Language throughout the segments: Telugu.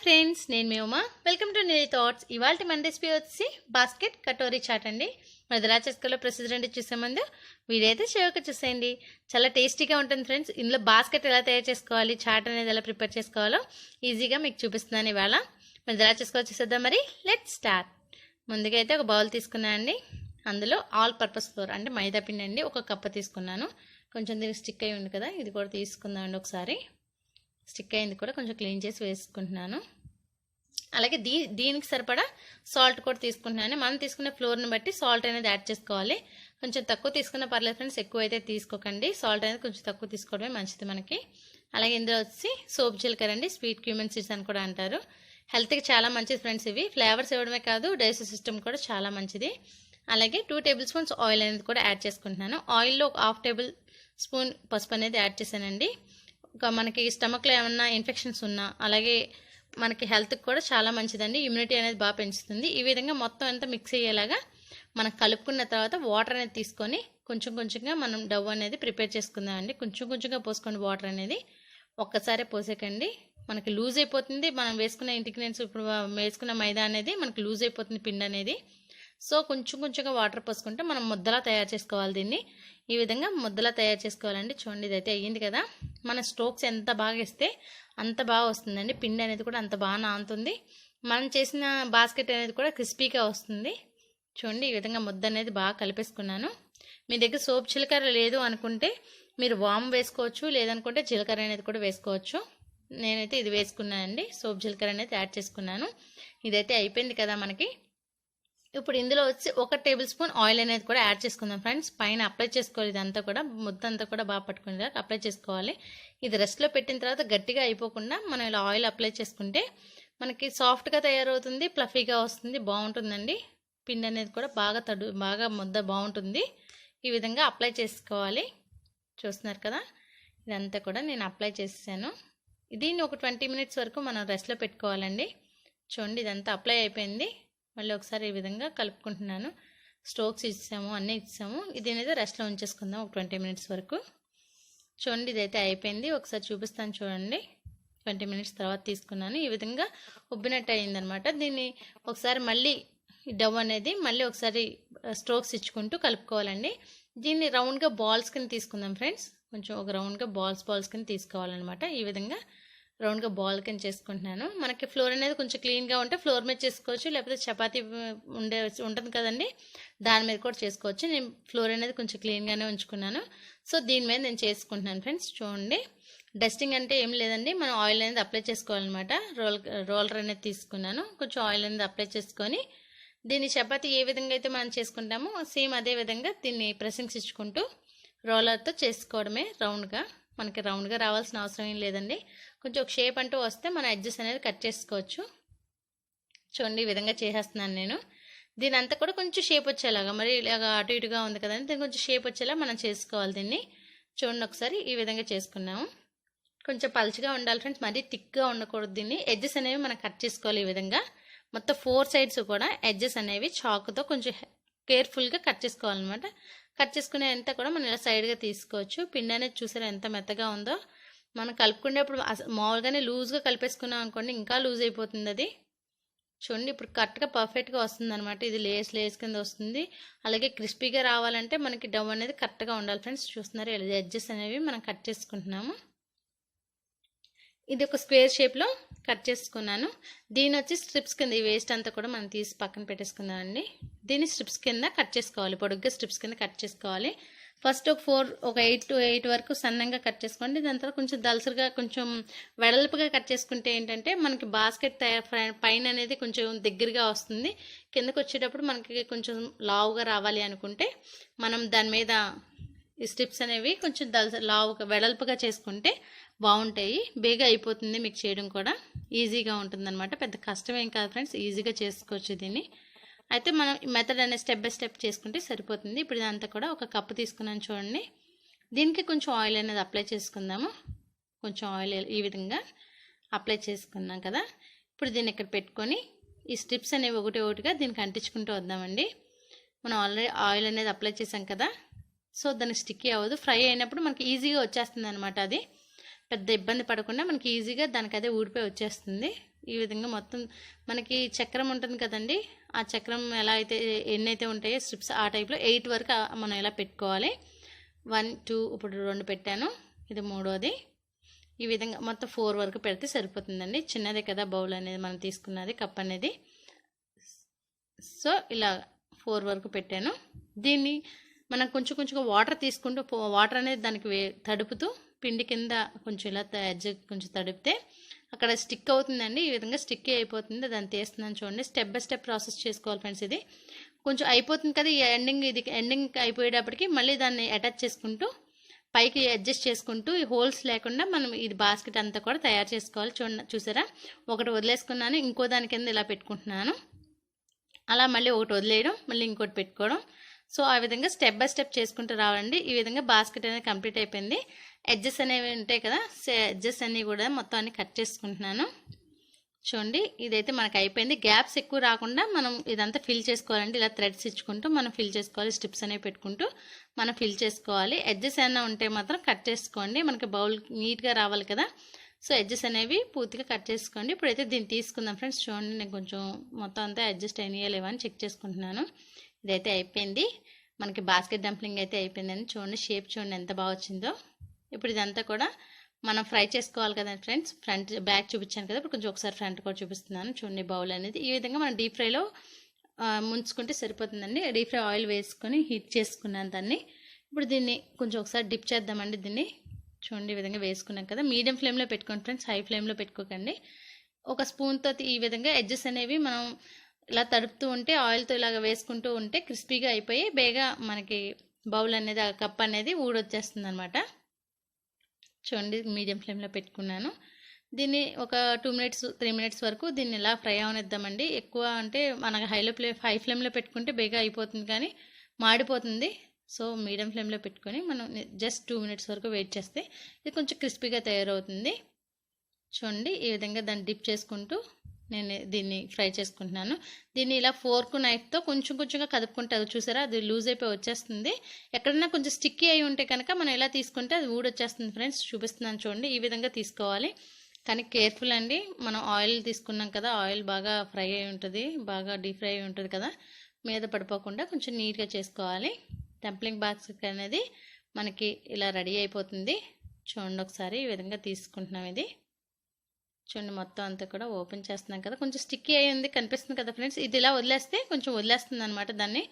ఫ్రెండ్స్, నేను మీ ఉమా. వెల్కమ్ టు నీలి థాట్స్. ఇవాళ మన రెసిపీ వచ్చి బాస్కెట్ కటోరీ చాట్ అండి. మరి ఎలా చేసుకోవాలో ప్రొసీజర్ అంటే చూసే ముందు వీడియో అయితే షేర్గా చూసేయండి. చాలా టేస్టీగా ఉంటుంది ఫ్రెండ్స్. ఇందులో బాస్కెట్ ఎలా తయారు చేసుకోవాలి, చాట్ అనేది ఎలా ప్రిపేర్ చేసుకోవాలో ఈజీగా మీకు చూపిస్తున్నాను ఇవాళ. మరి ఎలా చేసుకోవాలో చూసేద్దాం. మరి లెట్ స్టార్ట్. ముందుగా అయితే ఒక బౌల్ తీసుకున్నాను అండి. అందులో ఆల్ పర్పస్ ఫ్లోర్ అంటే మైదా పిండి అండి ఒక కప్పు తీసుకున్నాను. కొంచెం దీనికి స్టిక్ అయి ఉంది కదా, ఇది కూడా తీసుకుందాం అండి. ఒకసారి స్టిక్ అయింది కూడా కొంచెం క్లీన్ చేసి వేసుకుంటున్నాను. అలాగే దీనికి సరిపడా సాల్ట్ కూడా తీసుకుంటున్నాను. మనం తీసుకునే ఫ్లోర్ని బట్టి సాల్ట్ అనేది యాడ్ చేసుకోవాలి. కొంచెం తక్కువ తీసుకున్న పర్లేదు ఫ్రెండ్స్, ఎక్కువ అయితే తీసుకోకండి. సాల్ట్ అనేది కొంచెం తక్కువ తీసుకోవడమే మంచిది మనకి. అలాగే ఇందులో వచ్చి సోప్ జీలకర్ర అండి, స్వీట్ క్యూమన్ సీడ్స్ అని కూడా అంటారు. హెల్త్కి చాలా మంచిది ఫ్రెండ్స్. ఇవి ఫ్లేవర్స్ ఇవ్వడమే కాదు, డైజెస్టివ్ సిస్టమ్ కూడా చాలా మంచిది. అలాగే 2 టేబుల్ స్పూన్స్ ఆయిల్ అనేది కూడా యాడ్ చేసుకుంటున్నాను. ఆయిల్లో ఒక 1/2 టేబుల్ స్పూన్ పసుపు అనేది యాడ్ చేశానండి. మనకి స్టమక్లో ఏమన్నా ఇన్ఫెక్షన్స్ ఉన్నా, అలాగే మనకి హెల్త్కి కూడా చాలా మంచిదండి. ఇమ్యూనిటీ అనేది బాగా పెంచుతుంది. ఈ విధంగా మొత్తం అంతా మిక్స్ అయ్యేలాగా మనం కలుపుకున్న తర్వాత వాటర్ అనేది తీసుకొని కొంచెం కొంచెంగా మనం డవ్ అనేది ప్రిపేర్ చేసుకుందామండి. కొంచెం కొంచెంగా పోసుకోండి. వాటర్ అనేది ఒక్కసారే పోసేకండి, మనకి లూజ్ అయిపోతుంది. మనం వేసుకున్న ఇంగ్రీడియంట్స్, ఇప్పుడు వేసుకున్న మైదా అనేది మనకి లూజ్ అయిపోతుంది పిండి అనేది. సో కొంచెం కొంచెంగా వాటర్ పోసుకుంటే మనం ముద్దలా తయారు చేసుకోవాలి. దీన్ని ఈ విధంగా ముద్దలా తయారు చేసుకోవాలండి. చూడండి, ఇదైతే అయ్యింది కదా. మన స్ట్రోక్స్ ఎంత బాగా ఇస్తే అంత బాగా వస్తుందండి. పిండి అనేది కూడా అంత బాగా నానుతుంది. మనం చేసిన బాస్కెట్ అనేది కూడా క్రిస్పీగా వస్తుంది. చూడండి, ఈ విధంగా ముద్ద అనేది బాగా కలిపేసుకున్నాను. మీ దగ్గర సోప్ జీలకర్ర లేదు అనుకుంటే మీరు వామ్ వేసుకోవచ్చు, లేదనుకుంటే జీలకర్ర అనేది కూడా వేసుకోవచ్చు. నేనైతే ఇది వేసుకున్నానండి, సోప్ జీలకర్ర అనేది యాడ్ చేసుకున్నాను. ఇదైతే అయిపోయింది కదా మనకి. ఇప్పుడు ఇందులో వచ్చి 1 టేబుల్ స్పూన్ ఆయిల్ అనేది కూడా యాడ్ చేసుకుందాం ఫ్రెండ్స్. పైన అప్లై చేసుకోవాలి. ఇదంతా కూడా ముద్ద అంతా కూడా బాగా పట్టుకునేలా అప్లై చేసుకోవాలి. ఇది రెస్ట్లో పెట్టిన తర్వాత గట్టిగా అయిపోకుండా మనం ఇలా ఆయిల్ అప్లై చేసుకుంటే మనకి సాఫ్ట్గా తయారవుతుంది, ఫ్లఫీగా వస్తుంది, బాగుంటుందండి. పిండి అనేది కూడా బాగా ముద్ద బాగుంటుంది. ఈ విధంగా అప్లై చేసుకోవాలి. చూస్తున్నారు కదా, ఇదంతా కూడా నేను అప్లై చేసాను. దీన్ని ఒక 20 మినిట్స్ వరకు మనం రెస్ట్లో పెట్టుకోవాలండి. చూడండి, ఇదంతా అప్లై అయిపోయింది. మళ్ళీ ఒకసారి ఈ విధంగా కలుపుకుంటున్నాను. స్ట్రోక్స్ ఇచ్చాము, అన్నీ ఇచ్చాము. ఇది అనేది రెస్ట్లో ఉంచేసుకుందాం ఒక 20 మినిట్స్ వరకు. చూడండి, ఇదైతే అయిపోయింది. ఒకసారి చూపిస్తాను చూడండి. 20 మినిట్స్ తర్వాత తీసుకున్నాను. ఈ విధంగా ఉబ్బినట్టు అయిందనమాట. దీన్ని ఒకసారి మళ్ళీ డవ్ అనేది మళ్ళీ ఒకసారి స్ట్రోక్స్ ఇచ్చుకుంటూ కలుపుకోవాలండి. దీన్ని రౌండ్గా బాల్స్ కింద తీసుకుందాం ఫ్రెండ్స్. కొంచెం ఒక రౌండ్గా బాల్స్ కింద తీసుకోవాలన్నమాట. ఈ విధంగా రౌండ్గా బాల్ కింద చేసుకుంటున్నాను. మనకి ఫ్లోర్ అనేది కొంచెం క్లీన్గా ఉంటే ఫ్లోర్ మీద చేసుకోవచ్చు, లేకపోతే చపాతీ ఉంటుంది కదండి, దాని మీద కూడా చేసుకోవచ్చు. నేను ఫ్లోర్ అనేది కొంచెం క్లీన్గానే ఉంచుకున్నాను. సో దీని మీద నేను చేసుకుంటున్నాను ఫ్రెండ్స్. చూడండి, డస్టింగ్ అంటే ఏం లేదండి, మనం ఆయిల్ అనేది అప్లై చేసుకోవాలన్నమాట. రోలర్ అనేది తీసుకున్నాను. కొంచెం ఆయిల్ అనేది అప్లై చేసుకొని దీన్ని చపాతీ ఏ విధంగా అయితే మనం చేసుకుంటామో సేమ్ అదే విధంగా దీన్ని ప్రెసింగ్స్ ఇచ్చుకుంటూ రోలర్తో చేసుకోవడమే. మనకి రౌండ్గా రావాల్సిన అవసరం ఏం లేదండి. కొంచెం ఒక షేప్ అంటూ వస్తే మన ఎడ్జెస్ అనేది కట్ చేసుకోవచ్చు. చూడండి, ఈ విధంగా చేసేస్తున్నాను నేను. దీని అంతా కూడా కొంచెం షేప్ వచ్చేలాగా, మరి ఇలాగా అటు ఇటుగా ఉంది కదండి, దీన్ని కొంచెం షేప్ వచ్చేలా మనం చేసుకోవాలి దీన్ని. చూడండి, ఒకసారి ఈ విధంగా చేసుకున్నాము. కొంచెం పలుచగా ఉండాలి ఫ్రెండ్స్, మరీ థిక్గా ఉండకూడదు. దీన్ని ఎడ్జెస్ అనేవి మనం కట్ చేసుకోవాలి. ఈ విధంగా మొత్తం 4 సైడ్స్ కూడా ఎడ్జెస్ అనేవి చాకుతో కొంచెం కేర్ఫుల్గా కట్ చేసుకోవాలన్నమాట. కట్ చేసుకునే అంతా కూడా మనం ఇలా సైడ్గా తీసుకోవచ్చు. పిండి అనేది చూసారా ఎంత మెత్తగా ఉందో. మనం కలుపుకునేప్పుడు మామూలుగానే లూజ్గా కలిపేసుకున్నాం అనుకోండి, ఇంకా లూజ్ అయిపోతుంది అది. చూడండి, ఇప్పుడు కరెక్ట్గా పర్ఫెక్ట్గా వస్తుంది అనమాట. ఇది లేస్ కింద వస్తుంది. అలాగే క్రిస్పీగా రావాలంటే మనకి డవ్ అనేది కరెక్ట్గా ఉండాలి ఫ్రెండ్స్. చూస్తున్నారు, ఇలా ఎడ్జెస్ అనేవి మనం కట్ చేసుకుంటున్నాము. ఇది ఒక స్క్వేర్ షేప్లో కట్ చేసుకున్నాను. దీని వచ్చి స్ట్రిప్స్ కింద, ఈ వేస్ట్ అంతా కూడా మనం తీసి పక్కన పెట్టేసుకుందామండి. దీన్ని స్ట్రిప్స్ కింద కట్ చేసుకోవాలి, పొడుగ్గా స్ట్రిప్స్ కింద కట్ చేసుకోవాలి. ఫస్ట్ ఒక 8 to 8 వరకు సన్నంగా కట్ చేసుకోండి. దాని తర్వాత కొంచెం దలసరిగా, కొంచెం వెడల్పుగా కట్ చేసుకుంటే ఏంటంటే మనకి బాస్కెట్ పైన అనేది కొంచెం దగ్గరగా వస్తుంది. కిందకు వచ్చేటప్పుడు మనకి కొంచెం లావుగా రావాలి అనుకుంటే మనం దాని మీద ఈ స్ట్రిప్స్ అనేవి కొంచెం లావుగా వెడల్పుగా చేసుకుంటే బాగుంటాయి. బేగా అయిపోతుంది, మీకు చేయడం కూడా ఈజీగా ఉంటుంది అనమాట. పెద్ద కష్టమేం కాదు ఫ్రెండ్స్, ఈజీగా చేసుకోవచ్చు దీన్ని. అయితే మనం మెథడ్ అనేది స్టెప్ బై స్టెప్ చేసుకుంటే సరిపోతుంది. ఇప్పుడు ఇదంతా కూడా ఒక కప్పు తీసుకున్నాను చూడండి. దీనికి కొంచెం ఆయిల్ అనేది అప్లై చేసుకుందాము. కొంచెం ఆయిల్ ఈ విధంగా అప్లై చేసుకున్నాం కదా. ఇప్పుడు దీన్ని ఇక్కడ పెట్టుకొని ఈ స్ట్రిప్స్ అనేవి ఒకటిగా దీనికి అంటించుకుంటూ వద్దామండి. మనం ఆల్రెడీ ఆయిల్ అనేది అప్లై చేసాం కదా, సో దానికి స్టిక్కీ అవ్వదు. ఫ్రై అయినప్పుడు మనకి ఈజీగా వచ్చేస్తుంది అనమాట అది. పెద్ద ఇబ్బంది పడకుండా మనకి ఈజీగా దానికి అదే ఊడిపోయి వచ్చేస్తుంది. ఈ విధంగా మొత్తం మనకి చక్రం ఉంటుంది కదండి, ఆ చక్రం ఎలా అయితే ఎన్నైతే ఉంటాయో స్ట్రిప్స్ ఆ టైప్లో 8 వరకు మనం ఎలా పెట్టుకోవాలి. 1 2 ఇప్పుడు 2 పెట్టాను, ఇది మూడోది. ఈ విధంగా మొత్తం 4 వరకు పెడితే సరిపోతుందండి. చిన్నదే కదా బౌల్ అనేది మనం తీసుకున్నది, కప్ అనేది. సో ఇలా 4 వరకు పెట్టాను. దీన్ని మనం కొంచెం కొంచెంగా వాటర్ తీసుకుంటూ వాటర్ అనేది దానికి తడుపుతూ పిండి కింద కొంచెం ఇలా ఎడ్జ్ కొంచెం తడిపితే అక్కడ స్టిక్ అవుతుందండి. ఈ విధంగా స్టిక్ అయిపోతుంది. దాన్ని తీస్తున్నాను చూడండి. స్టెప్ బై స్టెప్ ప్రాసెస్ చేసుకోవాలి ఫ్రెండ్స్. ఇది కొంచెం అయిపోతుంది కదా, ఈ ఎండింగ్ అయిపోయేటప్పటికి మళ్ళీ దాన్ని అటాచ్ చేసుకుంటూ పైకి అడ్జస్ట్ చేసుకుంటూ ఈ హోల్స్ లేకుండా మనం ఇది బాస్కెట్ అంతా కూడా తయారు చేసుకోవాలి. చూసారా, ఒకటి వదిలేసుకున్నాను, ఇంకో దాని కింద ఇలా పెట్టుకుంటున్నాను. అలా మళ్ళీ ఒకటి వదిలేయడం, మళ్ళీ ఇంకోటి పెట్టుకోవడం. సో ఆ విధంగా స్టెప్ బై స్టెప్ చేసుకుంటూ రావాలండి. ఈ విధంగా బాస్కెట్ అనేది కంప్లీట్ అయిపోయింది. ఎడ్జెస్ అనేవి ఉంటాయి కదా, ఎడ్జెస్ అన్నీ కూడా మొత్తం అన్ని కట్ చేసుకుంటున్నాను. చూడండి, ఇదైతే మనకు అయిపోయింది. గ్యాప్స్ ఎక్కువ రాకుండా మనం ఇదంతా ఫిల్ చేసుకోవాలండి. ఇలా థ్రెడ్స్ ఇచ్చుకుంటూ మనం ఫిల్ చేసుకోవాలి. స్ట్రిప్స్ అనేవి పెట్టుకుంటూ మనం ఫిల్ చేసుకోవాలి. ఎడ్జెస్ ఏమైనా ఉంటే మాత్రం కట్ చేసుకోండి, మనకి బౌల్ నీట్గా రావాలి కదా. సో ఎడ్జెస్ అనేవి పూర్తిగా కట్ చేసుకోండి. ఇప్పుడైతే దీన్ని తీసుకుందాం ఫ్రెండ్స్. చూడండి, నేను కొంచెం మొత్తం అంతా అడ్జస్ట్ అయినాయా లేవా అని చెక్ చేసుకుంటున్నాను. ఇదైతే అయిపోయింది, మనకి బాస్కెట్ డంప్లింగ్ అయితే అయిపోయిందండి. చూడండి, షేప్ చూడండి ఎంత బాగా వచ్చిందో. ఇప్పుడు ఇదంతా కూడా మనం ఫ్రై చేసుకోవాలి కదండి ఫ్రెండ్స్. ఫ్రంట్ బ్యాక్ చూపించాను కదా, ఇప్పుడు కొంచెం ఒకసారి ఫ్రంట్ కూడా చూపిస్తున్నాను. చూడండి, బౌల్ అనేది ఈ విధంగా మనం డీప్ ఫ్రైలో ముంచుకుంటే సరిపోతుందండి. డీప్ ఫ్రై ఆయిల్ వేసుకొని హీట్ చేసుకున్నాను దాన్ని. ఇప్పుడు దీన్ని కొంచెం ఒకసారి డిప్ చేద్దామండి. దీన్ని చూడండి, ఈ విధంగా వేసుకున్నాం కదా. మీడియం ఫ్లేమ్లో పెట్టుకోండి ఫ్రెండ్స్, హై ఫ్లేమ్లో పెట్టుకోకండి. ఒక స్పూన్తో ఈ విధంగా ఎడ్జెస్ అనేవి మనం ఇలా తడుపుతూ ఉంటే, ఆయిల్తో ఇలాగ వేసుకుంటూ ఉంటే క్రిస్పీగా అయిపోయి బేగా మనకి బౌల్ అనేది, ఆ కప్ అనేది ఊడొచ్చేస్తుంది అనమాట. చూడండి, మీడియం ఫ్లేమ్లో పెట్టుకున్నాను. దీన్ని ఒక 2 మినిట్స్ 3 మినిట్స్ వరకు దీన్ని ఇలా ఫ్రై అవనిద్దామండి. ఎక్కువ అంటే మనకు హై ఫ్లేమ్లో పెట్టుకుంటే బేగా అయిపోతుంది, కానీ మాడిపోతుంది. సో మీడియం ఫ్లేమ్లో పెట్టుకొని మనం జస్ట్ 2 మినిట్స్ వరకు వెయిట్ చేస్తే ఇది కొంచెం క్రిస్పీగా తయారవుతుంది. చూడండి, ఈ విధంగా దాన్ని డిప్ చేసుకుంటూ నేను దీన్ని ఫ్రై చేసుకుంటున్నాను. దీన్ని ఇలా ఫోర్క్ నైఫ్తో కొంచెం కొంచెంగా కదుపుకుంటారు. చూసారా, అది లూజ్ అయిపోయి వచ్చేస్తుంది. ఎక్కడైనా కొంచెం స్టిక్కీ అయి ఉంటే కనుక మనం ఇలా తీసుకుంటే అది ఊడొచ్చేస్తుంది ఫ్రెండ్స్. చూపిస్తున్నాను చూడండి, ఈ విధంగా తీసుకోవాలి. కానీ కేర్ఫుల్ అండి, మనం ఆయిల్ తీసుకున్నాం కదా, ఆయిల్ బాగా ఫ్రై అయి ఉంటుంది, బాగా డీప్ ఫ్రై అయి ఉంటుంది కదా, మీద పడిపోకుండా కొంచెం నీట్గా చేసుకోవాలి. డంప్లింగ్ బాస్కెట్ అనేది మనకి ఇలా రెడీ అయిపోతుంది. చూడండి, ఒకసారి ఈ విధంగా తీసుకుంటున్నాం. ఇది చూడండి, మొత్తం అంతా కూడా ఓపెన్ చేస్తున్నాం కదా, కొంచెం స్టిక్కీ అయ్యింది కనిపిస్తుంది కదా ఫ్రెండ్స్. ఇది ఇలా వదిలేస్తే కొంచెం వదిలేస్తుంది అనమాట. దాని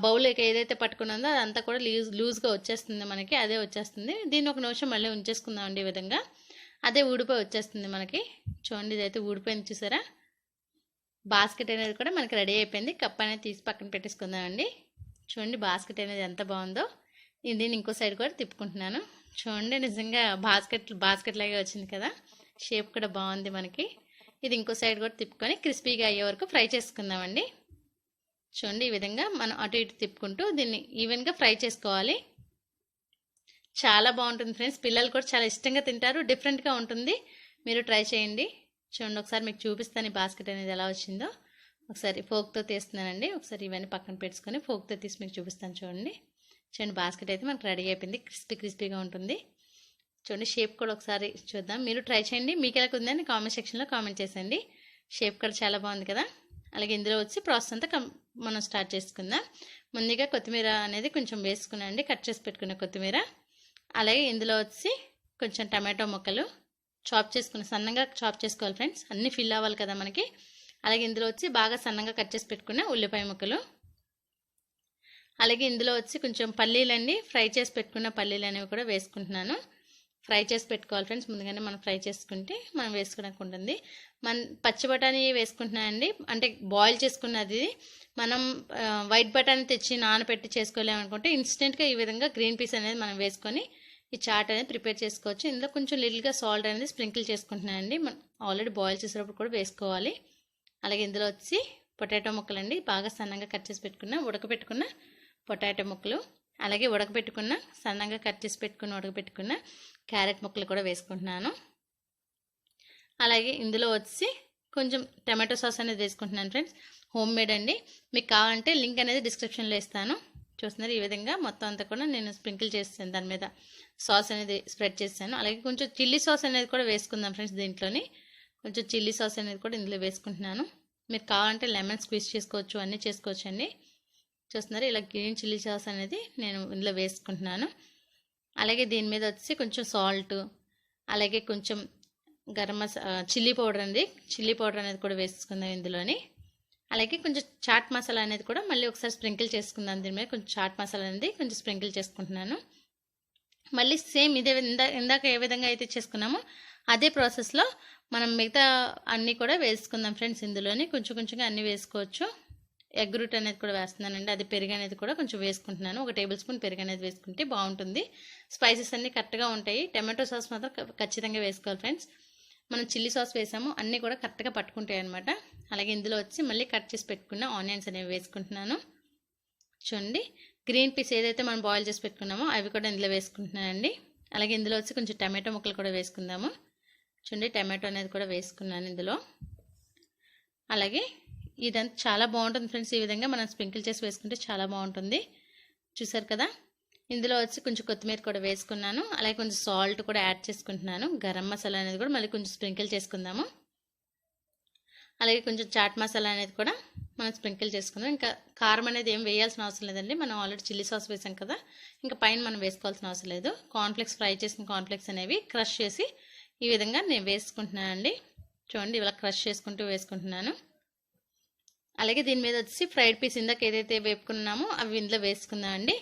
బౌల్ ఏదైతే పట్టుకున్నదో అదంతా కూడా లూజ్గా వచ్చేస్తుంది మనకి, అదే వచ్చేస్తుంది. దీన్ని ఒక నిమిషం మళ్ళీ ఉంచేసుకుందామండి. ఈ విధంగా అదే ఊడిపోయి వచ్చేస్తుంది మనకి. చూడండి, ఇదైతే ఊడిపోయింది చూసారా. బాస్కెట్ అనేది కూడా మనకి రెడీ అయిపోయింది. కప్ అనేది తీసి పక్కన పెట్టేసుకుందామండి. చూడండి, బాస్కెట్ అనేది ఎంత బాగుందో. దీన్ని ఇంకో సైడ్ కూడా తిప్పుకుంటున్నాను. చూడండి, నిజంగా బాస్కెట్ లాగే వచ్చింది కదా, షేప్ కూడా బాగుంది మనకి. ఇది ఇంకో సైడ్ కూడా తిప్పుకొని క్రిస్పీగా అయ్యే వరకు ఫ్రై చేసుకుందామండి. చూడండి, ఈ విధంగా మనం అటు ఇటు తిప్పుకుంటూ దీన్ని ఈవెన్గా ఫ్రై చేసుకోవాలి. చాలా బాగుంటుంది ఫ్రెండ్స్, పిల్లలు కూడా చాలా ఇష్టంగా తింటారు. డిఫరెంట్గా ఉంటుంది, మీరు ట్రై చేయండి. చూడండి, ఒకసారి మీకు చూపిస్తాను ఈ బాస్కెట్ అనేది ఎలా వచ్చిందో. ఒకసారి ఫోక్తో తీస్తున్నానండి. ఒకసారి ఇవన్నీ పక్కన పెట్టుకొని ఫోక్తో తీసి మీకు చూపిస్తాను. చూడండి, బాస్కెట్ అయితే మనకు రెడీ అయిపోయింది. క్రిస్పీగా ఉంటుంది. చూడండి, షేప్ కూడా ఒకసారి చూద్దాం. మీరు ట్రై చేయండి, మీకు ఎలా ఉందని కామెంట్ సెక్షన్లో కామెంట్ చేసేయండి. షేప్ కూడా చాలా బాగుంది కదా. అలాగే ఇందులో వచ్చి ప్రాసెస్ అంతా మనం స్టార్ట్ చేసుకుందాం. ముందుగా కొత్తిమీర అనేది కొంచెం వేసుకున్నాండి, కట్ చేసి పెట్టుకున్న కొత్తిమీర. అలాగే ఇందులో వచ్చి కొంచెం టమాటో ముక్కలు సన్నగా చాప్ చేసుకోవాలి ఫ్రెండ్స్, అన్నీ ఫిల్ అవ్వాలి కదా మనకి. అలాగే ఇందులో వచ్చి బాగా సన్నగా కట్ చేసి పెట్టుకున్న ఉల్లిపాయ ముక్కలు. అలాగే ఇందులో వచ్చి కొంచెం పల్లీలండి, ఫ్రై చేసి పెట్టుకున్న పల్లీలు అనేవి కూడా వేసుకుంటున్నాను. ఫ్రై చేసి పెట్టుకోవాలి ఫ్రెండ్స్, ముందుగానే మనం ఫ్రై చేసుకుంటే మనం వేసుకోవడానికి ఉంటుంది. పచ్చి బఠానీ వేసుకుంటున్నానండి, అంటే బాయిల్ చేసుకున్నది. మనం వైట్ బఠానీ తెచ్చి నానబెట్టి చేసుకోలేమనుకుంటే ఇన్స్టెంట్గా ఈ విధంగా గ్రీన్ పీస్ అనేది మనం వేసుకొని ఈ చాట్ అనేది ప్రిపేర్ చేసుకోవచ్చు. ఇందులో కొంచెం లిటిల్గా సాల్ట్ అనేది స్ప్రింకిల్ చేసుకుంటున్నానండి. మనం ఆల్రెడీ బాయిల్ చేసేటప్పుడు కూడా వేసుకోవాలి. అలాగే ఇందులో వచ్చి పొటాటో ముక్కలండి, బాగా సన్నగా కట్ చేసి ఉడకబెట్టుకున్న పొటాటో ముక్కలు. అలాగే సన్నగా కట్ చేసి ఉడకబెట్టుకున్న క్యారెట్ ముక్కలు కూడా వేసుకుంటున్నాను. అలాగే ఇందులో వచ్చి కొంచెం టమాటో సాస్ అనేది వేసుకుంటున్నాను ఫ్రెండ్స్, హోమ్ మేడ్ అండి. మీకు కావాలంటే లింక్ అనేది డిస్క్రిప్షన్లో ఇస్తాను, చూస్తున్నారు ఈ విధంగా మొత్తం అంతా కూడా నేను స్ప్రింకిల్ చేస్తాను, దాని మీద సాస్ అనేది స్ప్రెడ్ చేస్తాను. అలాగే కొంచెం చిల్లీ సాస్ అనేది కూడా వేసుకుందాం ఫ్రెండ్స్. దీంట్లోని కొంచెం చిల్లీ సాస్ అనేది కూడా ఇందులో వేసుకుంటున్నాను. మీరు కావాలంటే లెమన్ స్క్వీజ్ చేసుకోవచ్చు, అన్నీ చేసుకోవచ్చు అండి. చూస్తున్నారు ఇలా గ్రీన్ చిల్లీ సాస్ అనేది నేను ఇందులో వేసుకుంటున్నాను. అలాగే దీని మీద వచ్చి కొంచెం సాల్ట్, అలాగే కొంచెం గరం చిల్లీ పౌడర్ అండి, చిల్లీ పౌడర్ అనేది కూడా వేసుకుందాం ఇందులోని. అలాగే కొంచెం చాట్ మసాలా అనేది కూడా మళ్ళీ ఒకసారి స్ప్రింకిల్ చేసుకుందాం. దీని మీద కొంచెం చాట్ మసాలా అనేది కొంచెం స్ప్రింకిల్ చేసుకుంటున్నాను. మళ్ళీ సేమ్ ఇదే ఇందాక ఏ విధంగా అయితే చేసుకున్నామో అదే ప్రాసెస్లో మనం మిగతా అన్నీ కూడా వేసుకుందాం ఫ్రెండ్స్. ఇందులోని కొంచెం కొంచెంగా అన్నీ వేసుకోవచ్చు. ఎగ్ రూట్ అనేది కూడా వేస్తున్నానండి, అది పెరుగు అనేది కూడా కొంచెం వేసుకుంటున్నాను. 1 టేబుల్ స్పూన్ పెరుగు అనేది వేసుకుంటే బాగుంటుంది. స్పైసెస్ అన్నీ కరెక్ట్గా ఉంటాయి. టమాటో సాస్ మాత్రం ఖచ్చితంగా వేసుకోవాలి ఫ్రెండ్స్. మనం చిల్లీ సాస్ వేసాము, అన్నీ కూడా కరెక్ట్గా పట్టుకుంటాయి అనమాట. అలాగే ఇందులో వచ్చి మళ్ళీ కట్ చేసి పెట్టుకున్న ఆనియన్స్ అనేవి వేసుకుంటున్నాను. చూడండి గ్రీన్ పీస్ ఏదైతే మనం బాయిల్ చేసి పెట్టుకున్నామో అవి కూడా ఇందులో వేసుకుంటున్నానండి. అలాగే ఇందులో వచ్చి కొంచెం టమాటో ముక్కలు కూడా వేసుకుందాము. చూడండి టమాటో అనేది కూడా వేసుకున్నాను ఇందులో. అలాగే ఇదంతా చాలా బాగుంటుంది ఫ్రెండ్స్. ఈ విధంగా మనం స్ప్రింకిల్ చేసి వేసుకుంటే చాలా బాగుంటుంది. చూసారు కదా, ఇందులో వచ్చి కొంచెం కొత్తిమీర కూడా వేసుకున్నాను. అలాగే కొంచెం సాల్ట్ కూడా యాడ్ చేసుకుంటున్నాను. గరం మసాలా అనేది కూడా మళ్ళీ కొంచెం స్ప్రింకిల్ చేసుకుందాము. అలాగే కొంచెం చాట్ మసాలా అనేది కూడా మనం స్ప్రింకిల్ చేసుకుందాం. ఇంకా కారం అనేది ఏం వేయాల్సిన అవసరం లేదండి, మనం ఆల్రెడీ చిల్లీ సాస్ వేసాం కదా, ఇంకా పైన మనం వేసుకోవాల్సిన అవసరం లేదు. కార్న్ఫ్లెక్స్, ఫ్రై చేసిన కార్న్ఫ్లెక్స్ అనేవి క్రష్ చేసి ఈ విధంగా నేను వేసుకుంటున్నానండి. చూడండి ఇలా క్రష్ చేసుకుంటూ వేసుకుంటున్నాను. అలాగే దీని మీద వచ్చి ఫ్రైడ్ పీస్ ఇందాక ఏదైతే వేపుకున్నామో అవి ఇందులో వేసుకుందామండి.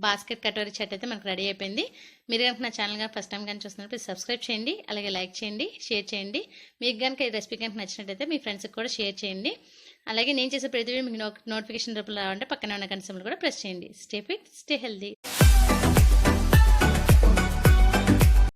బాస్కెట్ కటోరీ చాట్ అయితే మనకు రెడీ అయిపోయింది. మీరు కనుక నా ఛానల్ కానీ ఫస్ట్ టైం కానీ చూస్తున్నారు ప్లీజ్ సబ్స్క్రైబ్ చేయండి. అలాగే లైక్ చేయండి, షేర్ చేయండి. మీకు కనుక ఈ రెసిపీ కనుక నచ్చినట్టయితే మీ ఫ్రెండ్స్కి కూడా షేర్ చేయండి. అలాగే నేను చేసే ప్రతి వీడియో మీకు నోటిఫికేషన్ రూపంలో రావాలంటే పక్కన ఉన్న గంట సింబల్ కూడా ప్రెస్ చేయండి. Stay fit, stay healthy.